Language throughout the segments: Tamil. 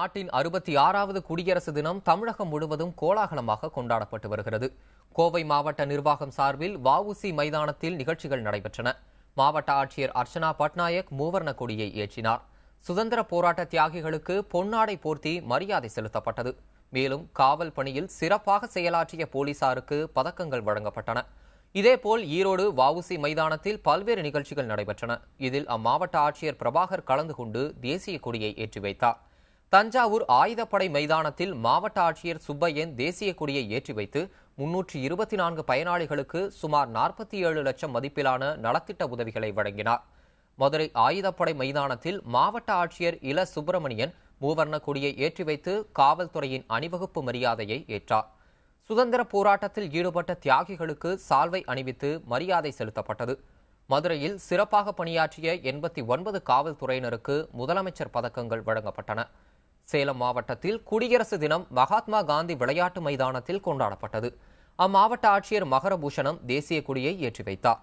நாட்டின் 66வது குடியரசு தினம் தமிழகம் முழுவதும் கோலாகலமாக கொண்டாடப்பட்டு வருகிறது. கோவை மாவட்ட நிர்வாகம் சார்பில் வஉசி மைதானத்தில் நிகழ்ச்சிகள் நடைபெற்றன. மாவட்ட ஆட்சியர் அர்ச்சனா பட்நாயக் மூவர்ண கொடியை ஏற்றினார். சுதந்திர போராட்ட தியாகிகளுக்கு பொன்னாடை போர்த்தி மரியாதை செலுத்தப்பட்டது. மேலும் காவல் பணியில் சிறப்பாக செயலாற்றிய போலீசாருக்கு பதக்கங்கள் வழங்கப்பட்டன. இதேபோல் ஈரோடு வஉசி மைதானத்தில் பல்வேறு நிகழ்ச்சிகள் நடைபெற்றன. இதில் அம்மாவட்ட ஆட்சியர் பிரபாகர் கலந்து கொண்டு தேசிய கொடியை ஏற்றி வைத்தார். தஞ்சாவூர் ஆயுதப்படை மைதானத்தில் மாவட்ட ஆட்சியர் சுப்பையன் தேசிய கொடியை ஏற்றி வைத்து 324 பயனாளிகளுக்கு சுமார் 47 லட்சம் மதிப்பிலான நலத்திட்ட உதவிகளை வழங்கினார். மதுரை ஆயுதப்படை மைதானத்தில் மாவட்ட ஆட்சியர் இல சுப்பிரமணியன் மூவர்ண கொடியை ஏற்றி வைத்து காவல்துறையின் அணிவகுப்பு மரியாதையை ஏற்றார். சுதந்திர போராட்டத்தில் ஈடுபட்ட தியாகிகளுக்கு சால்வை அணிவித்து மரியாதை செலுத்தப்பட்டது. மதுரையில் சிறப்பாக பணியாற்றிய 89 காவல்துறையினருக்கு முதலமைச்சர் பதக்கங்கள் வழங்கப்பட்டன. சேலம் மாவட்டத்தில் குடியரசு தினம் மகாத்மா காந்தி விளையாட்டு மைதானத்தில் கொண்டாடப்பட்டது. அம்மாவட்ட ஆட்சியர் மகரபூஷணம் தேசிய கொடியை ஏற்றி வைத்தார்.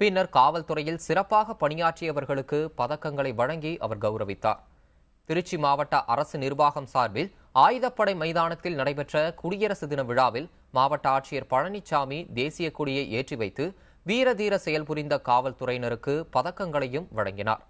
பின்னர் காவல்துறையில் சிறப்பாக பணியாற்றியவர்களுக்கு பதக்கங்களை வழங்கி அவர் கௌரவித்தார். திருச்சி மாவட்ட அரசு நிர்வாகம் சார்பில் ஆயுதப்படை மைதானத்தில் நடைபெற்ற குடியரசு தின விழாவில் மாவட்ட ஆட்சியர் பழனிசாமி தேசிய கொடியை ஏற்றி வைத்து வீரதீர செயல் புரிந்த காவல்துறையினருக்கு பதக்கங்களையும் வழங்கினார்.